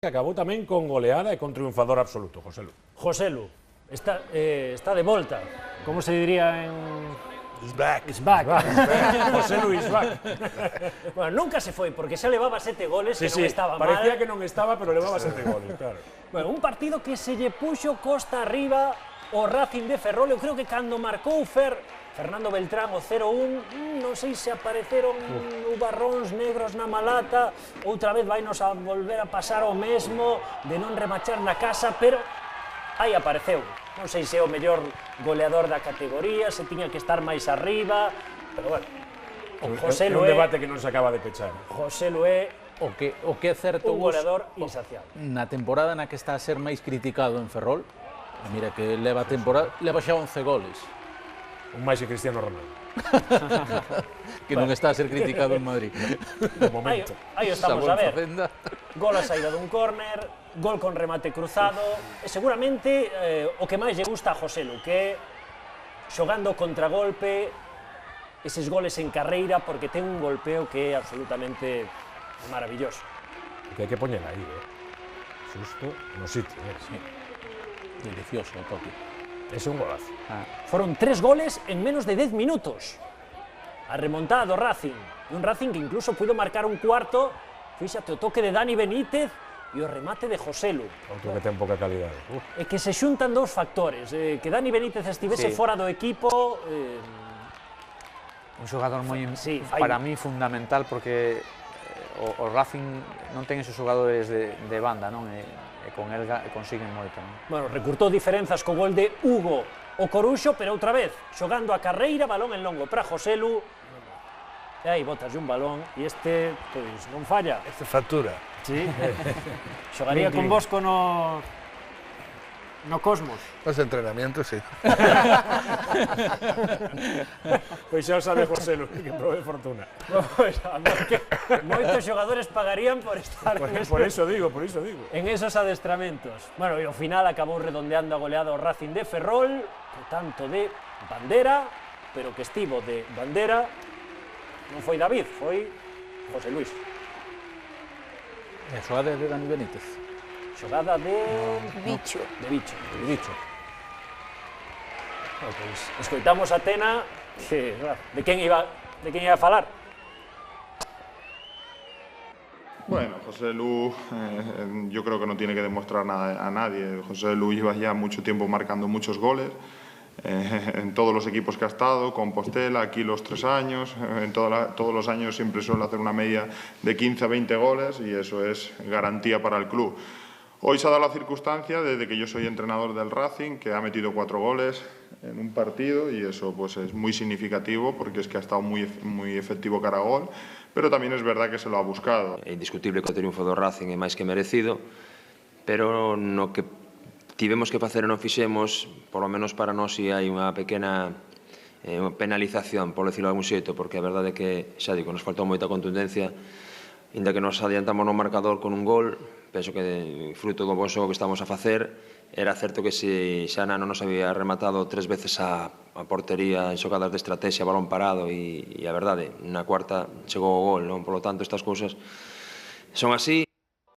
Que acabou tamén con goleada e con triunfador absoluto, Joselu. Joselu, está de volta. Como se diría en... He's back. It's back. Joselu is back. Bueno, nunca se foi, porque xa levaba 7 goles, que non estaba mal. Parecía que non estaba, pero levaba 7 goles, claro. Bueno, un partido que se lle puxo costa arriba o Racing de Ferrol. Eu creo que cando marcou Fernando Beltrán o 0-1, non sei se apareceron nubarróns negros na malata, outra vez vai nos a volver a pasar o mesmo de non remachar na casa, pero aí apareceu. Non sei se é o mellor goleador da categoría, se tiña que estar máis arriba, pero bueno, É un debate que non se acaba de pechar. Joselu é O que é certo, un goleador insaciable. na temporada na que está a ser máis criticado en Ferrol, mira que leva xa 11 goles, Un máis que Cristiano Ronaldo. que non está a ser criticado en Madrid. De momento. Aí estamos a ver. Facenda. Gol a saída dun córner, gol con remate cruzado, e seguramente o que máis lle gusta a Joselu, que é xogando contragolpe, eses goles en carreira, porque ten un golpeo que é absolutamente maravilloso. Que hai que poñer aí, Xusto no sitio, Sí. Delicioso o toque. Ese é un golazo. Foron 3 goles en menos de 10 minutos. A remontada do Racing. E un Racing que incluso puido marcar un cuarto, fíxate, o toque de Dani Benítez e o remate de Joselu. Outro que ten poca calidade. E que se xuntan dous factores, que Dani Benítez estivese fora do equipo... Un xogador moi, Sí, para mí, fundamental, porque o Racing non ten esos xogadores de banda, non? E con el consiguen moito, non? Bueno, recurtou diferenzas co gol de Hugo o Coruxo, pero outra vez, xogando a carreira, balón en longo para Joselu. E aí botas un balón e este, pois, non falla. Este factura. Sí. Xogaría con Bosco no Cosmos. Los entrenamientos, sí. Pois xa o sabe Joselu, que prove fortuna. Pois, moitos xogadores pagarían por estar Por iso digo. en esos adestramentos. Bueno, e ao final acabou redondeando a goleada o Racing de Ferrol, que tanto de bandera, pero que estivo de bandera, non foi David, foi José Luis. E a xogada de Dani Benítez. Xogada de... Bicho. De Bicho. Bueno, pois, escoitamos a Tena, que, de quen iba a falar? Bueno, José Lu, yo creo que no tiene que demostrar nada a nadie. José Lu lleva ya mucho tiempo marcando muchos goles en todos los equipos que ha estado, Compostela, aquí los 3 años, todos los años siempre suele hacer una media de 15 a 20 goles y eso es garantía para el club. Hoy se ha dado la circunstancia, desde que yo soy entrenador del Racing, que ha metido 4 goles en un partido y eso pues es muy significativo porque es que ha estado muy efectivo cara a gol, pero también es verdad que se lo ha buscado. É indiscutible que o triunfo do Racing é máis que merecido, pero no que tivemos que facer e non fixemos, por lo menos para nós, si hai unha pequena penalización, por decirlo de algún xeito, porque a verdade é que, xa digo, nos faltou moita contundencia, inda que nos adiantamos no marcador con un gol, penso que fruto do bon xogo que estamos a facer, era certo que se xa Nano nos había rematado 3 veces a portería en xogadas de estrategia, balón parado, e a verdade, na cuarta chegou o gol, non? Por lo tanto, estas cousas son así.